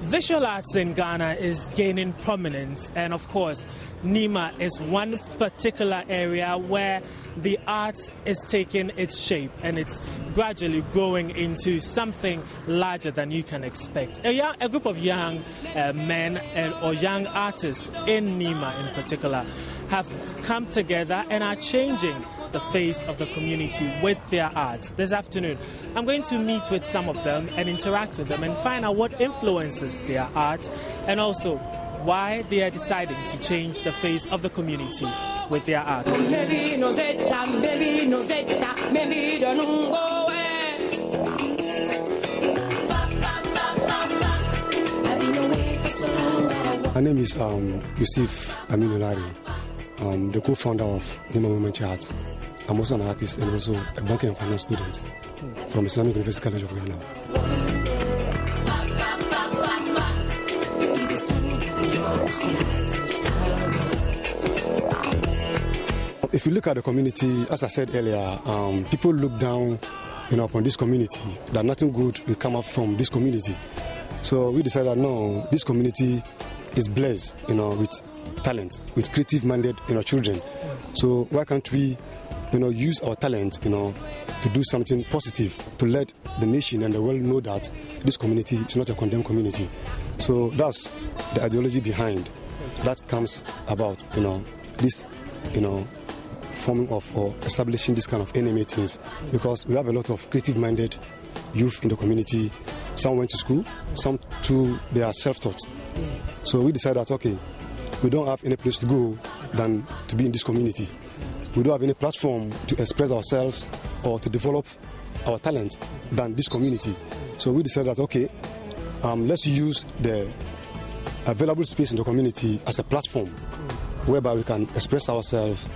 Visual arts in Ghana is gaining prominence, and of course, Nima is one particular area where the art is taking its shape and it's gradually growing into something larger than you can expect. A group of young men or young artists in Nima in particular have come together and are changing the face of the community with their art. This afternoon, I'm going to meet with some of them and interact with them and find out what influences their art and also why they are deciding to change the face of the community with their art. My name is Atani Delali, the co-founder of Nima and James Town. I'm also an artist and also a banking and finance student from Islamic University College of Ghana. If you look at the community, as I said earlier, people look down, upon this community, that nothing good will come up from this community. So we decided, no, this community is blessed, with talent, with creative-minded, children. So why can't we, use our talent, to do something positive, to let the nation and the world know that this community is not a condemned community. So that's the ideology behind that comes about, this, forming of or establishing this kind of NMA things, because we have a lot of creative-minded youth in the community. Some went to school, some too, they are self-taught. So we decided that, okay, we don't have any place to go than to be in this community. We don't have any platform to express ourselves or to develop our talent than this community. So we decided that, okay, let's use the available space in the community as a platform whereby we can express ourselves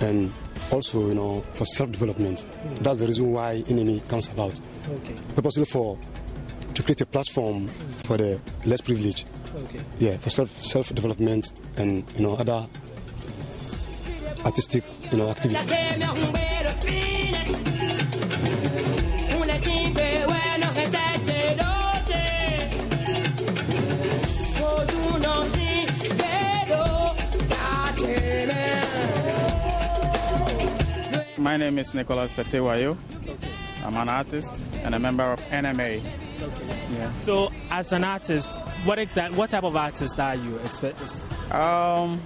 and also, for self-development. That's the reason why NME comes about. Okay. Purposely to create a platform for the less privileged. Okay. Yeah, for self-development and other artistic activities. My name is Nicholas Tatewayo. I'm an artist and a member of NMA. Okay. Yeah. So, as an artist, what type of artist are you? I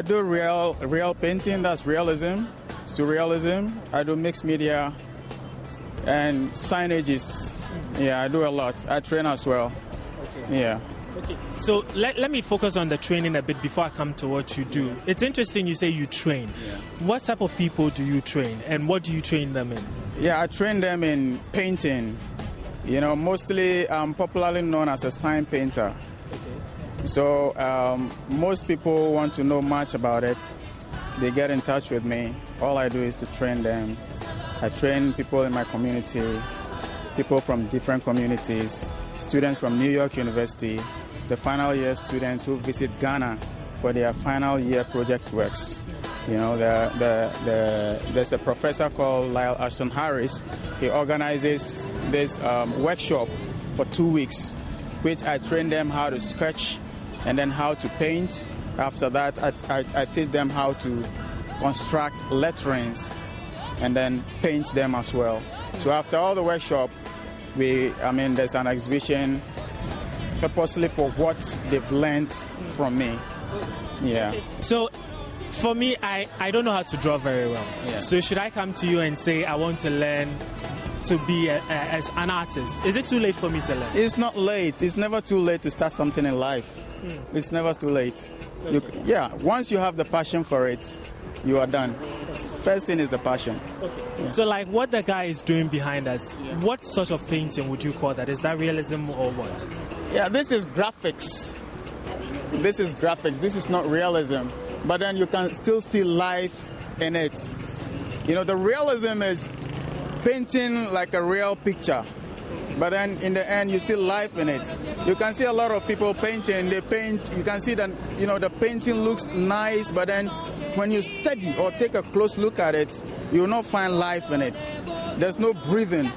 do real painting. That's realism, surrealism. I do mixed media and signages. Yeah, I do a lot. I train as well. Okay. Yeah. Okay. So let me focus on the training a bit before I come to what you do. It's interesting you say you train. Yeah. What type of people do you train and what do you train them in? Yeah, I train them in painting. Mostly I'm popularly known as a sign painter. Okay. So most people want to know much about it. They get in touch with me. All I do is to train them. I train people in my community, people from different communities, students from New York University, the final year students who visit Ghana for their final year project works. There's a professor called Lyle Ashton Harris. He organizes this workshop for 2 weeks, which I train them how to sketch and then how to paint. After that, I teach them how to construct letterings and then paint them as well. So after all the workshop, there's an exhibition purposely for what they've learned from me. Yeah. Okay. So, for me, I don't know how to draw very well. Yeah. So should I come to you and say I want to learn to be as an artist? Is it too late for me to learn? It's not late. It's never too late to start something in life. It's never too late. Okay. Once you have the passion for it, you are done. First thing is the passion. Okay. Yeah. So like what the guy is doing behind us, what sort of painting would you call that? Is that realism or what? Yeah, this is graphics. This is not realism. But then you can still see life in it. The realism is painting like a real picture. But then in the end, you see life in it. You can see a lot of people painting. They paint, you can see that, the painting looks nice, but then when you study or take a close look at it, you will not find life in it. There's no breathing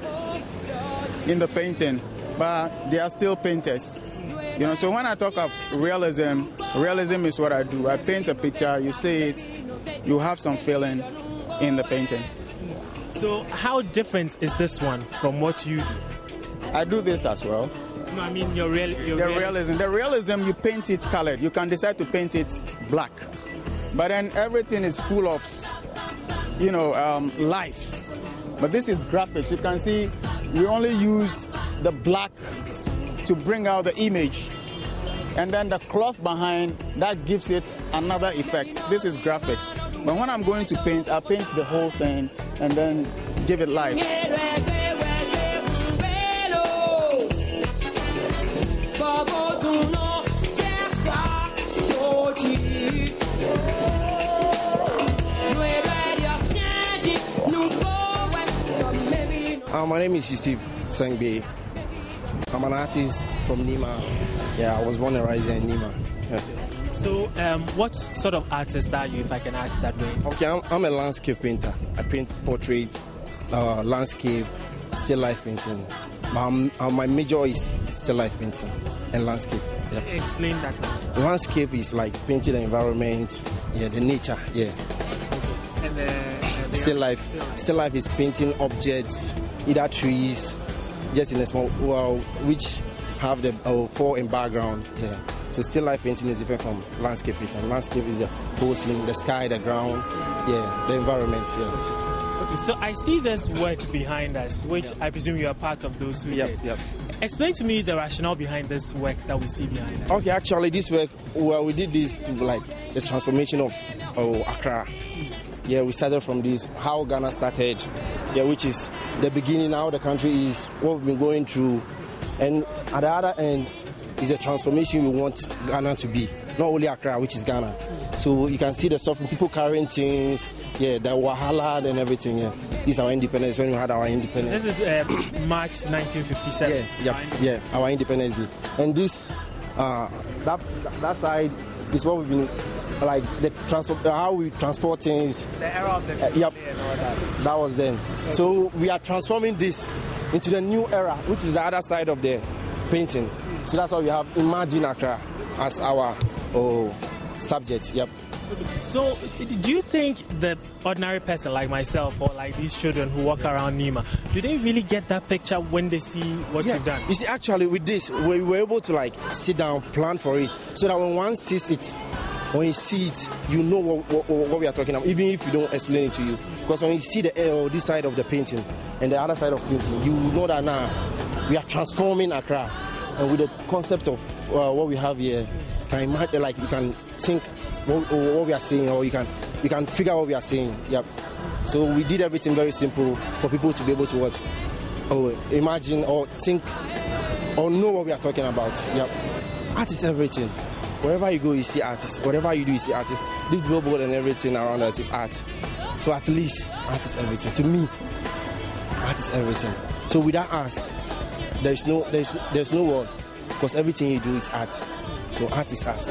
in the painting, but they are still painters. You know, so when I talk of realism is what I do. I paint a picture, you see it, you have some feeling in the painting. So how different is this one from what you do? I do this as well. No, I mean your realism. The realism, you paint it colored. You can decide to paint it black. But then everything is full of, life. But this is graphics. You can see we only used the black to bring out the image. And then the cloth behind, that gives it another effect. This is graphics. But when I'm going to paint, I paint the whole thing and then give it life. My name is Yusuf Sangbe. I'm an artist from Nima. Yeah, I was born and raised in Nima. Yeah. So, what sort of artist are you, if I can ask that way? Okay, I'm a landscape painter. I paint portrait, landscape, still life painting. My major is still life painting and landscape. Yeah. Explain that. Landscape is like painting the environment, the nature, yeah. And still life is painting objects, either trees, just in a small world, which have the fall in background. Yeah. So still life painting is different from landscape painting. Landscape is the whole scene, the sky, the ground, the environment. Yeah. Okay, so I see this work behind us, which I presume you are part of those who did. Yep. Explain to me the rationale behind this work that we see behind us. Okay, actually this work, we did this to the transformation of Accra. Yeah, we started from this, how Ghana started, which is the beginning, how the country is, what we've been going through. And at the other end is the transformation we want Ghana to be, not only Accra, which is Ghana. So you can see the suffering, people carrying things, the wahala and everything. Yeah. This is our independence, when we had our independence. This is March 1957. Yeah, our independence day. And this, that side is what we've been, like how we transport things. The era of the and all that. That was then. Okay. So we are transforming this into the new era, which is the other side of the painting. So that's why we have Imagine Accra as our subject. Yep. So do you think the ordinary person like myself or like these children who walk around Nima, do they really get that picture when they see what you've done? You see, actually with this, we were able to sit down, plan for it, so that when one sees it, when you see it, you know what we are talking about, even if you don't explain it to you. Because when you see this side of the painting and the other side of painting, you know that now we are transforming Accra. And with the concept of what we have here, you can imagine, you can think what we are saying, or you can figure what we are saying. Yep. So we did everything very simple for people to be able to imagine or think or know what we are talking about. Yep. Art is everything. Wherever you go, you see artists. Whatever you do, you see artists. This billboard and everything around us is art. So at least art is everything. To me, art is everything. So without us, there's no world, because everything you do is art. So art is art.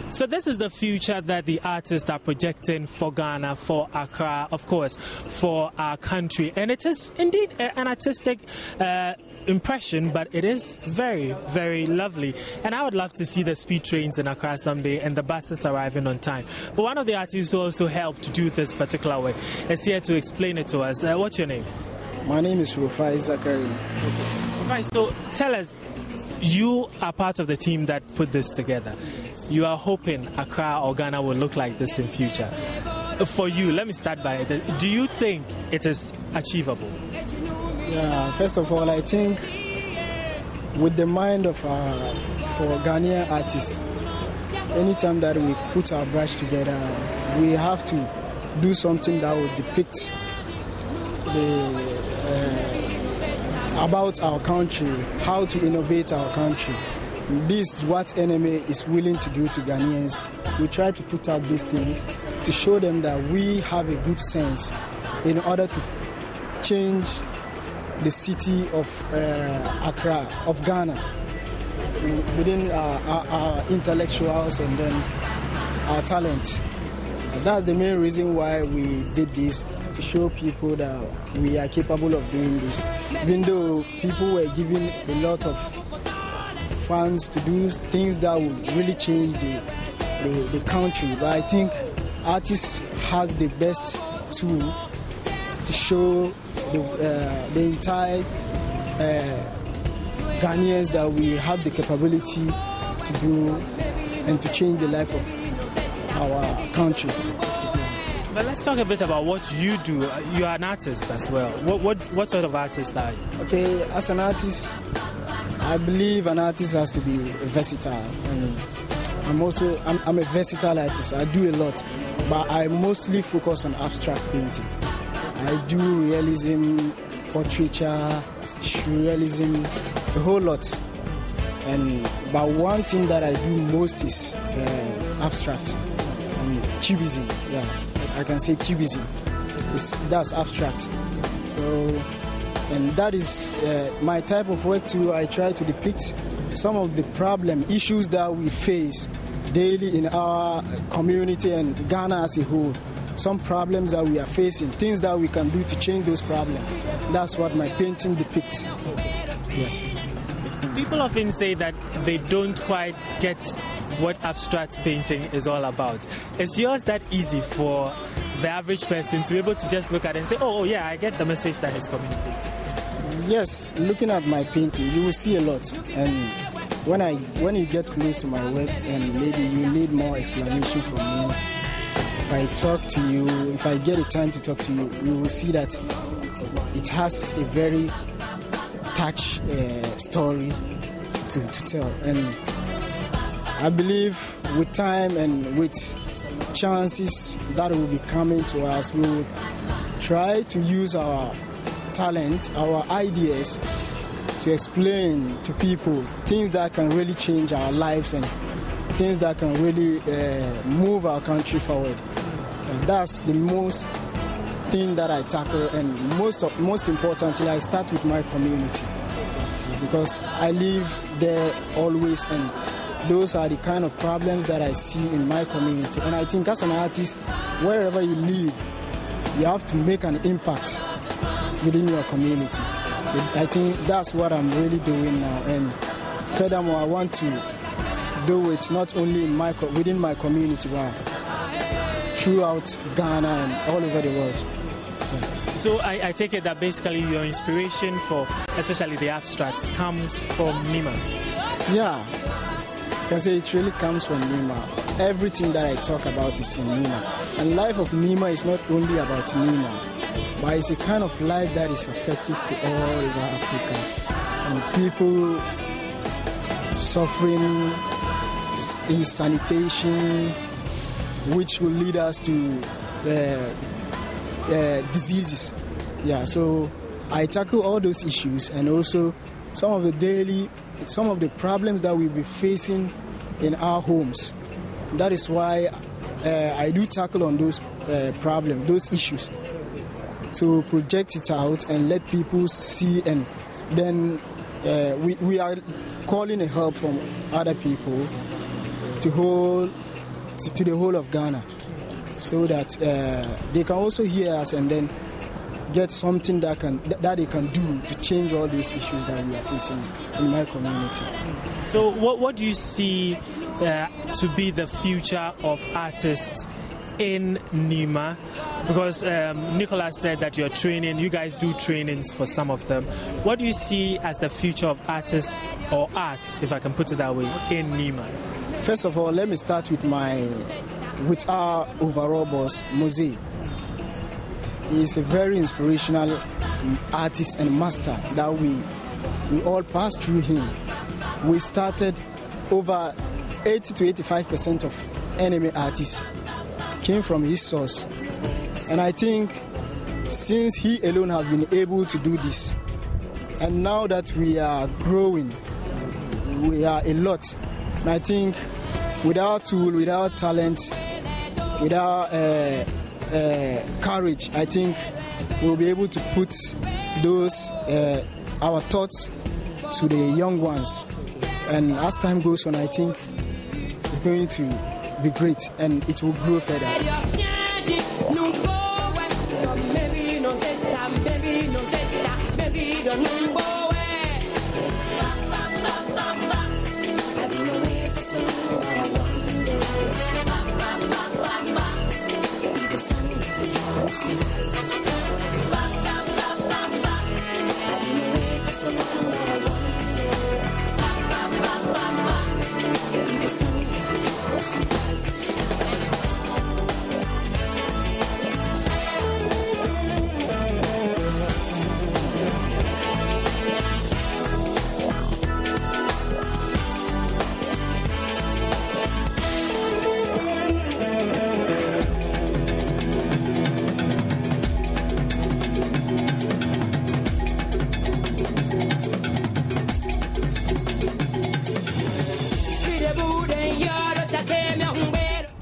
So this is the future that the artists are projecting for Ghana, for Accra, of course, for our country. And it is indeed an artistic impression, but it is very, very lovely. And I would love to see the speed trains in Accra someday and the buses arriving on time. But one of the artists who also helped to do this particular way is here to explain it to us. What's your name? My name is Rufai Zachary. Okay. Right, so tell us, you are part of the team that put this together. You are hoping Accra or Ghana will look like this in future. For you, let me start by it. Do you think it is achievable? Yeah, first of all, I think with the mind of for Ghanaian artists, anytime that we put our brush together, we have to do something that will depict about our country, how to innovate our country. This is what enemy is willing to do to Ghanaians. We try to put out these things to show them that we have a good sense in order to change the city of Accra, of Ghana, within our intellectuals and then our talent. That's the main reason why we did this, to show people that we are capable of doing this. Even though people were given a lot of funds to do things that would really change the country, but I think artists has the best tool to show the entire Ghanaians that we have the capability to do and to change the life of our country. But let's talk a bit about what you do. You are an artist as well. What sort of artist are you? Okay, as an artist, I believe an artist has to be versatile. And I'm a versatile artist. I do a lot, but I mostly focus on abstract painting. I do realism, portraiture, surrealism, a whole lot. But one thing that I do most is abstract and cubism. Yeah, I can say cubism. That's abstract. So, and that is my type of work too. I try to depict some of the issues that we face daily in our community and Ghana as a whole. Some problems that we are facing, things that we can do to change those problems. That's what my painting depicts. Yes. People often say that they don't quite get what abstract painting is all about. Is yours that easy for the average person to be able to just look at it and say, oh yeah, I get the message that is communicating? Yes, looking at my painting, you will see a lot. And when you get close to my work and maybe you need more explanation from me, if I talk to you, if I get a time to talk to you, you will see that it has a very touch story to tell. And I believe with time and with chances that will be coming to us, we will try to use our talent, our ideas to explain to people things that can really change our lives and things that can really move our country forward. And that's the most thing that I tackle, and most importantly, I start with my community, because I live there always, and those are the kind of problems that I see in my community. And I think as an artist, wherever you live, you have to make an impact within your community. So I think that's what I'm really doing now. And furthermore, I want to do it not only within my community, but throughout Ghana and all over the world. So I take it that basically your inspiration for especially the abstracts comes from Nima. Yeah, I can say it really comes from Nima. Everything that I talk about is in Nima. And life of Nima is not only about Nima, but it's a kind of life that is effective to all over Africa. And people suffering in sanitation, which will lead us to diseases. Yeah, so I tackle all those issues, and also some of the problems that we'll be facing in our homes. That is why I do tackle on those problems, those issues, to project it out and let people see, and then we are calling a help from other people to the whole of Ghana, so that they can also hear us and then get something that they can do to change all these issues that we are facing in my community. So what do you see to be the future of artists in Nima? Because Nicholas said that you guys do trainings for some of them. What do you see as the future of artists, or art, if I can put it that way, in Nima? First of all, let me start with our overall boss, Mose. He is a very inspirational artist and master that we we all passed through him. We started over 80 to 85% of enemy artists came from his source. And I think since he alone has been able to do this, and now that we are growing, we are a lot. And I think without tool, without talent, without courage, I think we'll be able to put those our thoughts to the young ones. And as time goes on, I think it's going to be great and it will grow further.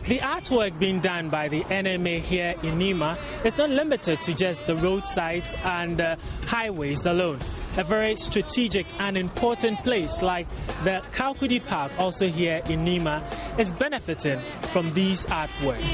The artwork being done by the NMA here in Nima is not limited to just the roadsides and highways alone. A very strategic and important place like the Kalkudi Park, also here in Nima, is benefiting from these artworks.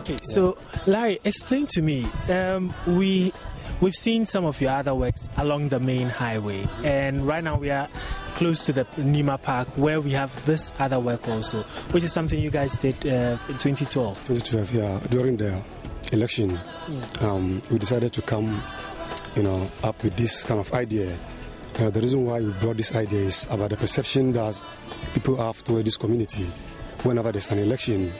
Okay, so Larry, explain to me. We've seen some of your other works along the main highway, and right now we are close to the Nima Park, where we have this other work also, which is something you guys did in 2012. 2012, yeah. During the election, we decided to come, up with this kind of idea. The reason why we brought this idea is about the perception that people have toward this community. Whenever there's an election,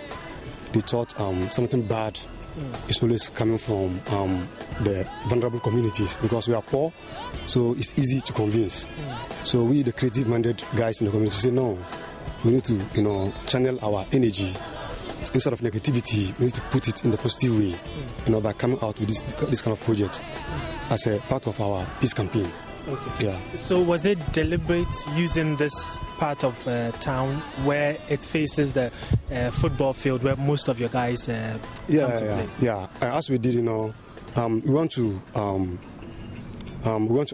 they thought something bad is always coming from the vulnerable communities, because we are poor, so it's easy to convince. So we, the creative-minded guys in the community, say no, we need to channel our energy. Instead of negativity, we need to put it in the positive way, by coming out with this kind of project as a part of our peace campaign. Okay. Yeah. So was it deliberate using this part of town where it faces the football field where most of your guys come to play? Yeah. As we did, we want to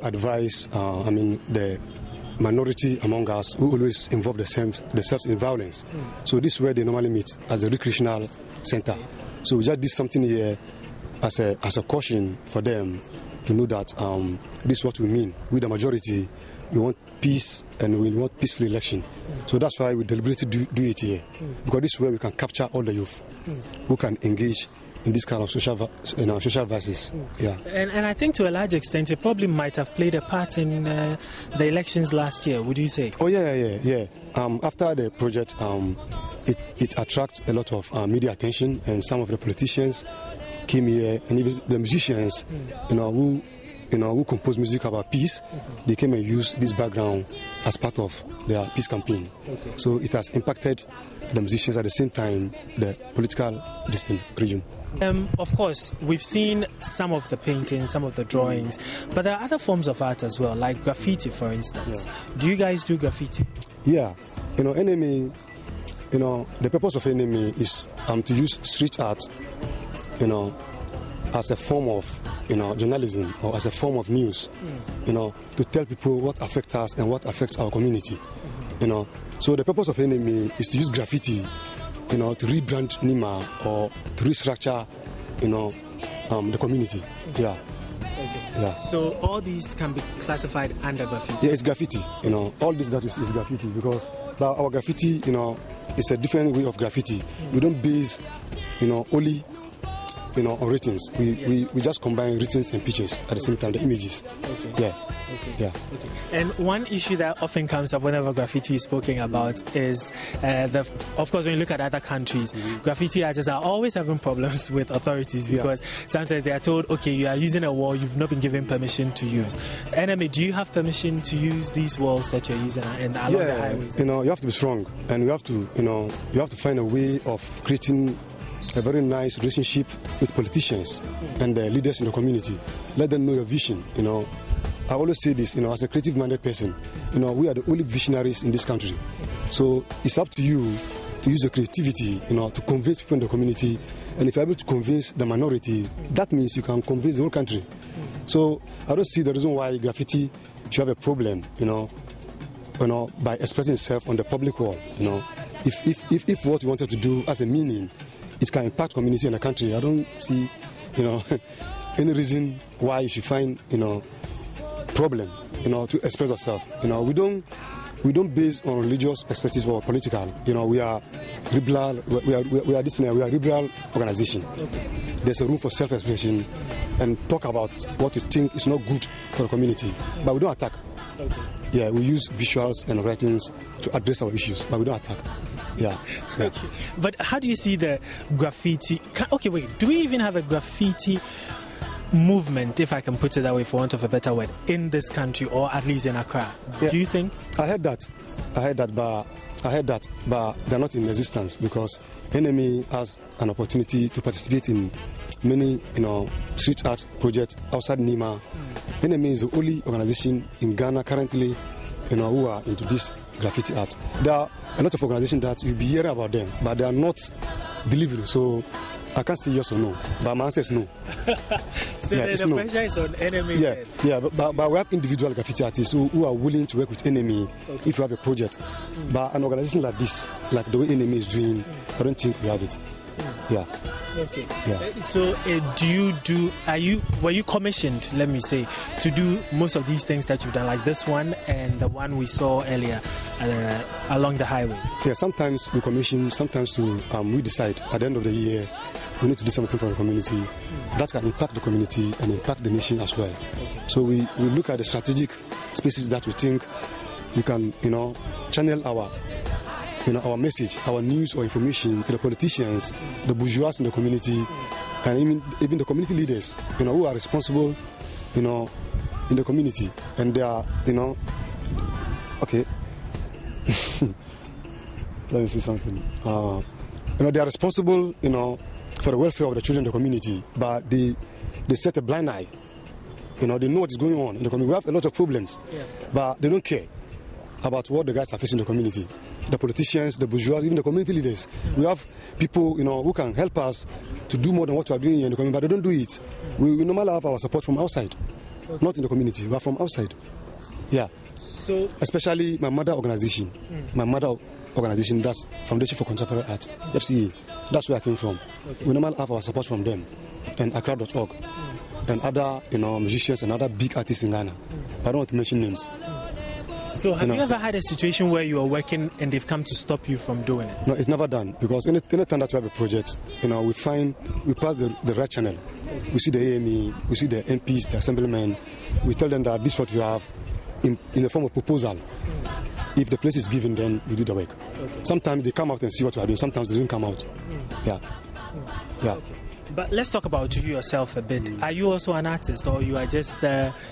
advise, the minority among us who always involve themselves in violence. So this is where they normally meet, as a recreational center. So we just did something here as a caution for them to know that this is what we mean. We, the majority, we want peace and we want peaceful election. So that's why we deliberately do it here, because this is where we can capture all the youth who can engage in this kind of social vices. Yeah. And I think to a large extent it probably might have played a part in the elections last year, would you say? Oh yeah. After the project, it attracted a lot of media attention, and some of the politicians came here, and even the musicians, who compose music about peace, they came and used this background as part of their peace campaign. Okay. So it has impacted the musicians, at the same time the political region. Of course, we've seen some of the paintings, some of the drawings, but there are other forms of art as well, like graffiti, for instance. Yeah. Do you guys do graffiti? Yeah. NMA, the purpose of NMA is to use street art, as a form of journalism, or as a form of news, to tell people what affects us and what affects our community. So the purpose of NMA is to use graffiti, to rebrand Nima or to restructure, the community. Yeah. Okay. Yeah. So all these can be classified under graffiti? Yeah, it's graffiti. All this that is graffiti because our graffiti, it's a different way of graffiti. We don't base, only, on ratings. We just combine ratings and pictures at the same time, the images. Okay. Yeah. Okay. Yeah. Okay. And one issue that often comes up whenever graffiti is spoken about is, of course, when you look at other countries, graffiti artists are always having problems with authorities because sometimes they are told, okay, you are using a wall you've not been given permission to use. NMA, do you have permission to use these walls that you're using along the highways? You have to be strong, and you have to find a way of creating a very nice relationship with politicians and the leaders in the community. Let them know your vision. I always say this, as a creative-minded person, we are the only visionaries in this country. So it's up to you to use your creativity, to convince people in the community. And if you're able to convince the minority, that means you can convince the whole country. So I don't see the reason why graffiti should have a problem, by expressing itself on the public wall. If what you wanted to do as a meaning, it can impact community and the country, I don't see, any reason why you should find, problem, to express yourself. We don't base on religious perspectives or political. We are liberal. We are a liberal organization. There's a room for self-expression and talk about what you think is not good for the community, but we don't attack. Okay. Yeah, we use visuals and writings to address our issues, but we don't attack. Yeah. Okay. But how do you see the graffiti? Do we even have a graffiti movement, if I can put it that way, for want of a better word, in this country, or at least in Accra? Yeah. Do you think? I heard that, but they're not in existence because NMA has an opportunity to participate in many, street art projects outside Nima. NMA is the only organization in Ghana currently, who are into this graffiti art. There are a lot of organizations that you'll be hearing about them, but they are not delivering. So I can't say yes or no, but my answer is no. So the pressure is on NMA. Yeah, but we have individual graffiti artists who are willing to work with NMA if you have a project. But an organization like this, like the way NMA is doing, I don't think we have it. Yeah. Okay. Yeah. So were you commissioned, let me say, to do most of these things that you've done, like this one and the one we saw earlier along the highway? Yeah, sometimes we commission, sometimes we decide at the end of the year we need to do something for the community that can impact the community and impact the nation as well. So we look at the strategic spaces that we think we can, channel our message, our news or information to the politicians, the bourgeois in the community, and even the community leaders, who are responsible, in the community. And they are, okay. Let me say something. They are responsible, for the welfare of the children in the community, but they set a blind eye. They know what is going on in the community. We have a lot of problems, but they don't care about what the guys are facing in the community. The politicians, the bourgeois, even the community leaders. We have people, who can help us to do more than what we are doing here in the community, but they don't do it. We normally have our support from outside, not in the community. We are from outside. Yeah. So, especially my mother organization. My mother organization, that's Foundation for Contemporary Art, FCA. That's where I came from. We normally have our support from them and Accra.org and other, musicians and other big artists in Ghana. I don't want to mention names. So have you ever had a situation where you are working and they've come to stop you from doing it? No, it's never done, because any time that we have a project, we pass the right channel. We see the AME, we see the MPs, the assemblymen. We tell them that this is what we have in the form of proposal. If the place is given, then we do the work. Sometimes they come out and see what we are doing. Sometimes they don't come out. Yeah. Okay. But let's talk about you yourself a bit. Are you also an artist, or you are just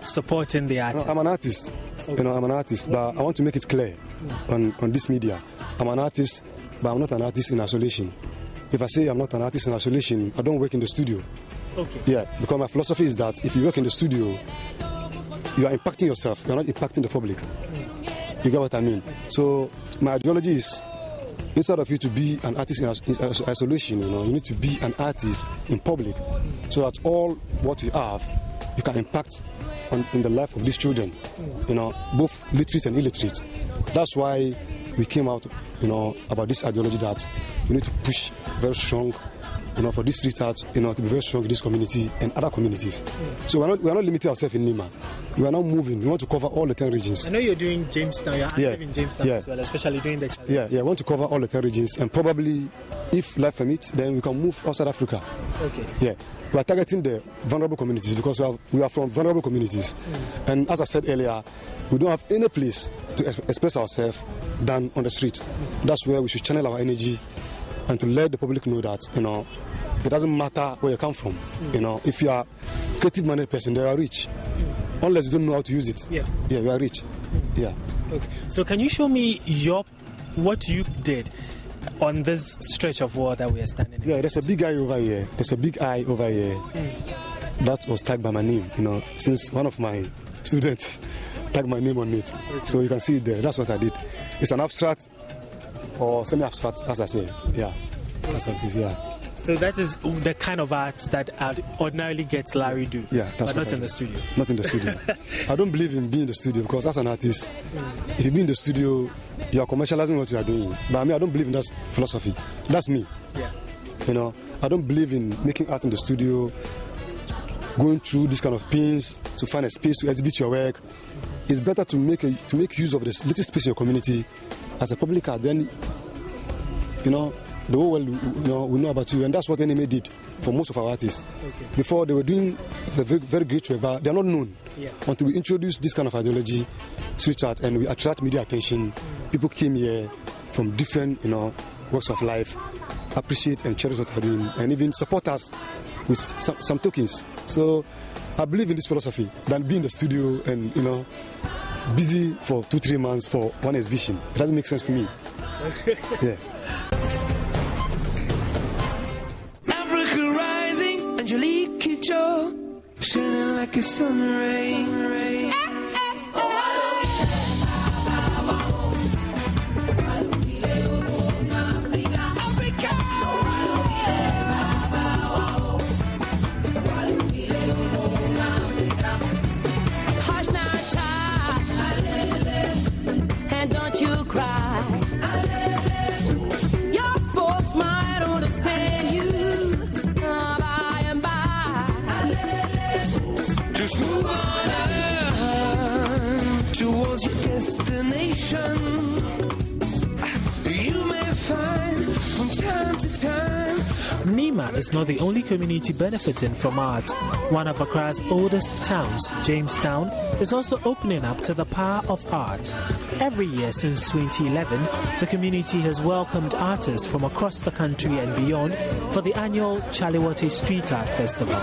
supporting the artist? No, I'm an artist. I'm an artist, but I want to make it clear on this media. I'm an artist, but I'm not an artist in isolation. If I say I'm not an artist in isolation, I don't work in the studio. Okay. Yeah, because my philosophy is that if you work in the studio, you are impacting yourself. You are not impacting the public. You get what I mean? So my ideology is, instead of you to be an artist in isolation, you need to be an artist in public, so that all what you have, you can impact in the life of these children, both literate and illiterate. That's why we came out, about this ideology that we need to push very strong, for this street art, to be very strong in this community and other communities. So we are not limiting ourselves in Nima. We are now moving. We want to cover all the 10 regions. I know you're doing Jamestown. You're active in Jamestown as well, especially doing the challenge. Yeah. I want to cover all the 10 regions, and probably, if life permits, then we can move outside Africa. Okay. Yeah. We are targeting the vulnerable communities because we are from vulnerable communities. And as I said earlier, we don't have any place to express ourselves than on the street. That's where we should channel our energy and to let the public know that, it doesn't matter where you come from. If you are a creative-minded person, they are rich. Unless you don't know how to use it. Yeah, you are rich. Yeah. Okay. So can you show me what you did on this stretch of wall that we are standing in? Yeah, there's a big eye over here. That was tagged by my name, since one of my students tagged my name on it. Okay. So you can see it there. That's what I did. It's an abstract or semi-abstract, as I say. Yeah. That's what it is, yeah. So that is the kind of art that ordinarily gets Larry do. Yeah, but not in the studio. Not in the studio. I don't believe in being in the studio because as an artist, if you be in the studio, you are commercializing what you are doing. But I don't believe in that philosophy. That's me. Yeah. I don't believe in making art in the studio, going through this kind of pains to find a space to exhibit your work. It's better to make use of this little space in your community as a public art. Then, the whole world will know about you, and that's what NMA did for most of our artists. Okay. Before they were doing the very, very great work, but they are not known until we introduce this kind of ideology, street art, and we attract media attention. People came here from different, walks of life, appreciate and cherish what we're doing, and even support us with some tokens. So I believe in this philosophy than being in the studio and busy for 2-3 months for one exhibition. It doesn't make sense to me. Yeah. Shining like a sun ray. Hush now, child, and don't you cry. Your folks might understand you by and by. Just move on towards your destination. You may find from time to time. Nima is not the only community benefiting from art. One of Accra's oldest towns, Jamestown, is also opening up to the power of art. Every year since 2011, the community has welcomed artists from across the country and beyond for the annual Chaliwati Street Art Festival.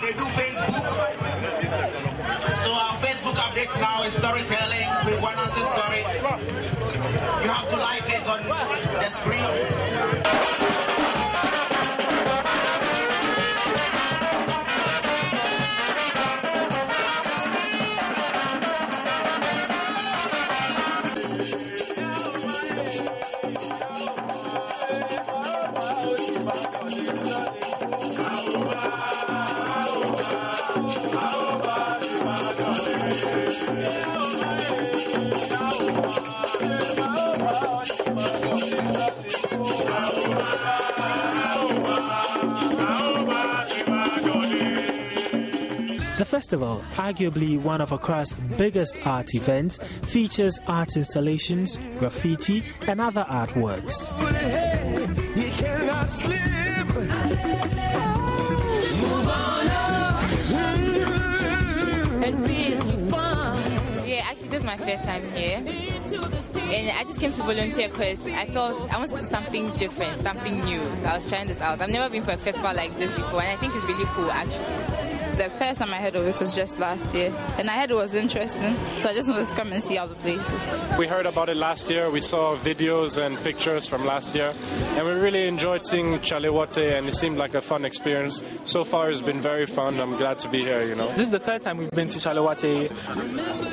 They do Facebook. So our Facebook updates now is storytelling with one answer story. You have to like it on the screen. The festival, arguably one of Accra's biggest art events, features art installations, graffiti and other artworks. Yeah, actually this is my first time here, and I just came to volunteer because I thought I wanted to do something different, something new. So I was trying this out. I've never been for a festival like this before, and I think it's really cool actually. The first time I heard of it was just last year, and I heard it was interesting, so I just wanted to come and see all the places. We heard about it last year. We saw videos and pictures from last year, and we really enjoyed seeing Chalewote, and it seemed like a fun experience. So far, it's been very fun. I'm glad to be here, you know. This is the third time we've been to Chalewote.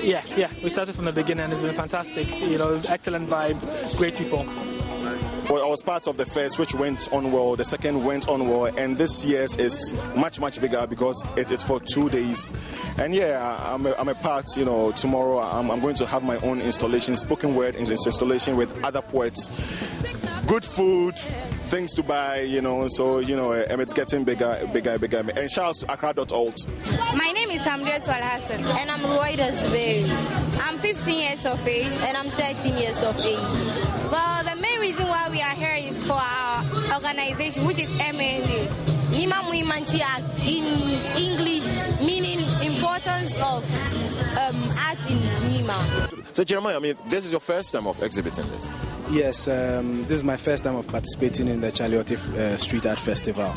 Yeah, we started from the beginning, and it's been fantastic. You know, excellent vibe, great people. Well, I was part of the first, which went on well. The second went on well, and this year's is much bigger because it's for 2 days. And yeah, I'm a part. You know, tomorrow I'm going to have my own installation, spoken word installation with other poets. Good food, things to buy. You know, so you know, it's getting bigger. And shout out to Accra.alt. My name is Samdet Walhassan, and I'm Roida Zuberi. I'm 15 years of age, and I'm 13 years of age. Well, the main reason why we are here is for our organization, which is MNA, Nima and James Act, in English, meaning importance of art in Nima. So Jeremiah, I mean, this is your first time of exhibiting this? Yes, this is my first time of participating in the Chalewote Street Art Festival.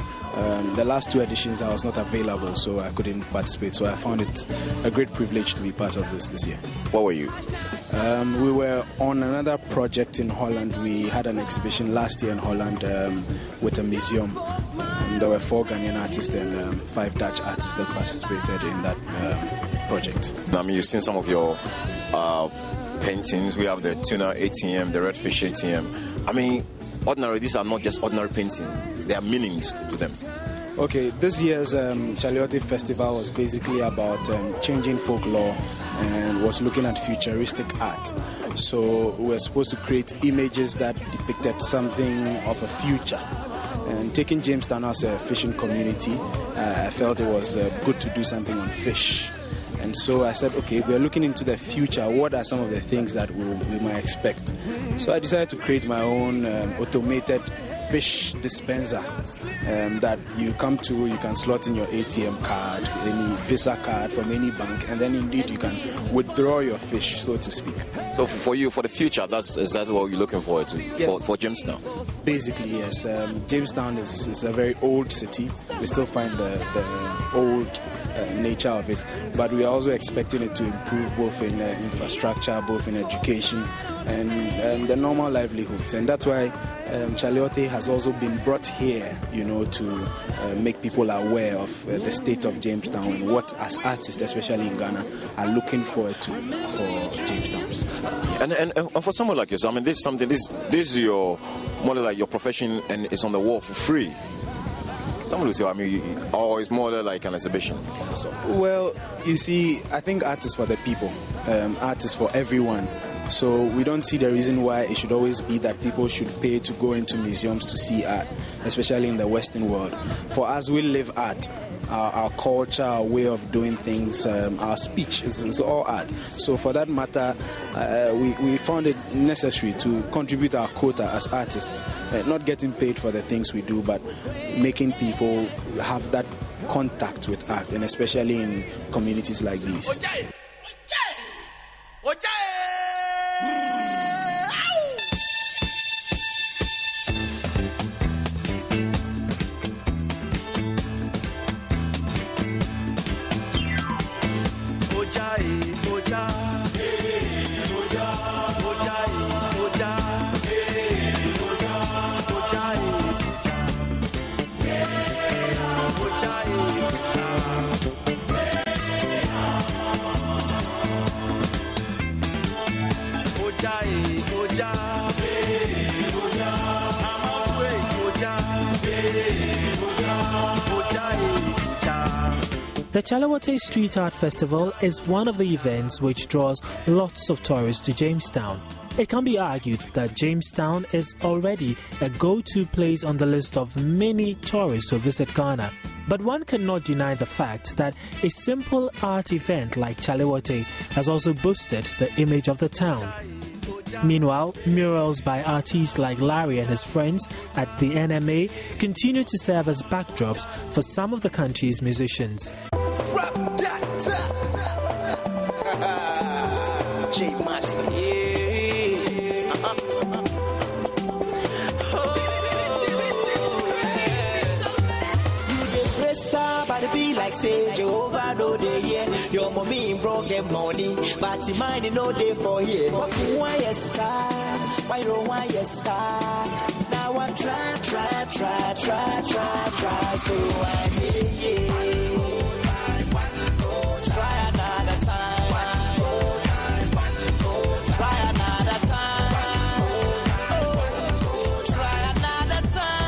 The last 2 editions I was not available, so I couldn't participate. So I found it a great privilege to be part of this year. What were you? We were on another project in Holland. We had an exhibition last year in Holland with a museum. There were 4 Ghanaian artists and 5 Dutch artists that participated in that project. I mean, you've seen some of your paintings. We have the tuna ATM, the redfish ATM. I mean, these are not just ordinary paintings. There are meanings to them. Okay, this year's Chalewote Festival was basically about changing folklore and was looking at futuristic art. So we were supposed to create images that depicted something of a future. And taking Jamestown as a fishing community, I felt it was good to do something on fish. And so I said, okay, we're looking into the future. What are some of the things that we might expect? So I decided to create my own automated fish dispenser that you come to, you can slot in your ATM card, any Visa card from any bank, and then indeed you can withdraw your fish, so to speak. So for you, for the future, is that what you're looking forward to? Yes. For Jamestown? Basically, yes. Jamestown is a very old city. We still find the old nature of it, but we are also expecting it to improve both in infrastructure, both in education, and the normal livelihoods. And that's why Chalewote has also been brought here, you know, to make people aware of the state of Jamestown and what, as artists, especially in Ghana, are looking forward to for Jamestown. And for someone like yourself, I mean, this is something. This is your more like your profession, and it's on the wall for free. Someone will say, I mean, or it's more like an exhibition. Well, you see, I think art is for the people. Art is for everyone. So we don't see the reason why it should always be that people should pay to go into museums to see art, especially in the Western world. For us, we live art. Our culture, our way of doing things, our speech is all art. So for that matter, we found it necessary to contribute our quota as artists, not getting paid for the things we do, but making people have that contact with art, and especially in communities like these. The Chalewote Street Art Festival is one of the events which draws lots of tourists to Jamestown. It can be argued that Jamestown is already a go-to place on the list of many tourists who visit Ghana. But one cannot deny the fact that a simple art event like Chalewote has also boosted the image of the town. Meanwhile, murals by artists like Larry and his friends at the NMA continue to serve as backdrops for some of the country's musicians. By the be like say Jehovah no day here. Your mommy broken money, but the mind no day for here. Why yes sir? Why don't why yes sir? Now I try. So I try another time. Try another time. Try another time.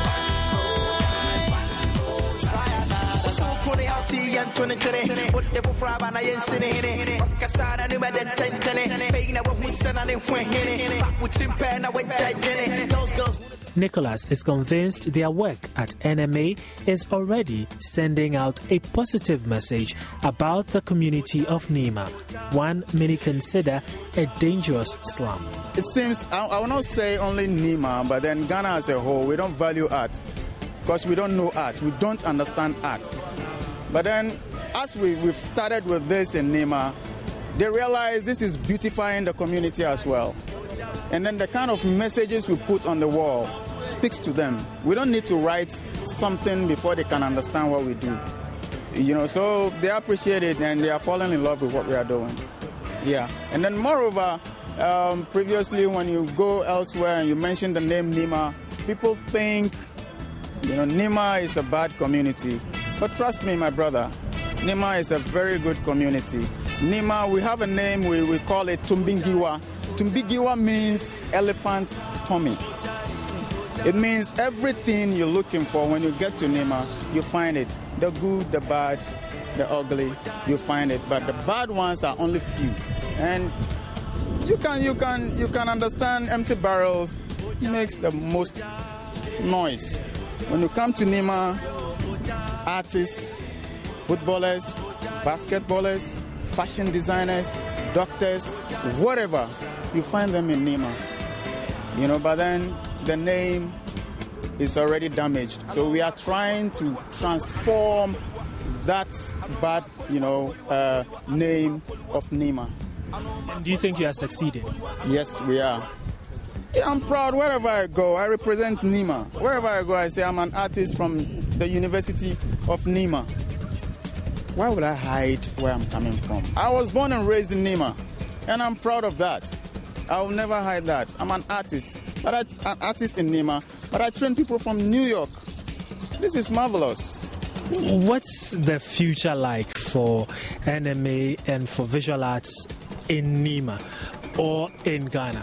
So put it out to you and 2020. Put the fry and I ain't seen it. Casada, new bed and change. Paying what we send on it when it. With him, pen, I went giant. Those girls. Nicholas is convinced their work at NMA is already sending out a positive message about the community of Nima, one many consider a dangerous slum. It seems, I will not say only Nima, but then Ghana as a whole, we don't value art because we don't know art, we don't understand art. But then as we've started with this in Nima, they realize this is beautifying the community as well. And then the kind of messages we put on the wall speaks to them. We don't need to write something before they can understand what we do. So they appreciate it and they are falling in love with what we are doing. Yeah. And then moreover, previously when you go elsewhere and you mention the name Nima, people think, Nima is a bad community. But trust me, my brother, Nima is a very good community. Nima, we have a name, we call it Tumbingiwa. Tumbingiwa means elephant tummy. It means everything you're looking for when you get to Nima, you find it. The good, the bad, the ugly, you find it. But the bad ones are only few. And you can understand empty barrels makes the most noise. When you come to Nima, artists, footballers, basketballers, fashion designers, doctors, whatever, you find them in Nima. But then the name is already damaged. So we are trying to transform that bad, name of Nima. And do you think you are succeeding? Yes, we are. Yeah, I'm proud wherever I go. I represent Nima. Wherever I go, I say I'm an artist from the University of Nima. Why would I hide where I'm coming from? I was born and raised in Nima, and I'm proud of that. I will never hide that. I'm an artist, an artist in Nima, but I train people from New York. This is marvelous. What's the future like for NMA and for visual arts in Nima or in Ghana?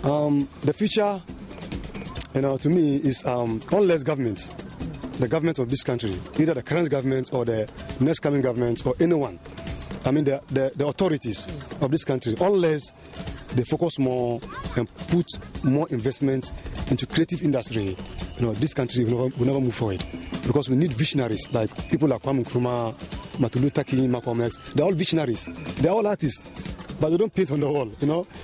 The future, to me, is unless the government of this country, either the current government or the next coming government or anyone, the authorities of this country, unless they focus more and put more investment into creative industry, this country will never move forward. Because we need visionaries like people like Kwame Nkrumah, Martin Luther King, Malcolm X. They're all visionaries. They're all artists, but they don't paint on the wall.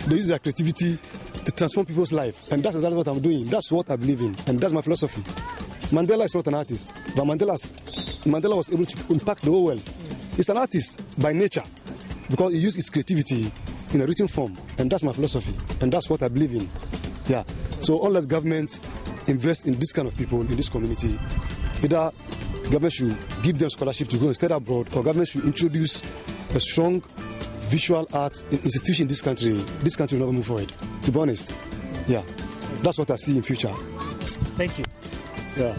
They use their creativity to transform people's life, and that's exactly what I'm doing. That's what I believe in, and that's my philosophy. Mandela is not an artist, but Mandela was able to impact the whole world. He's an artist by nature because he used his creativity in a written form, and that's my philosophy, and that's what I believe in. Yeah. So unless government invest in this kind of people in this community, either government should give them scholarship to go and study abroad, or government should introduce a strong visual art institution in this country will never move forward. To be honest, yeah, that's what I see in future. Thank you. Yeah.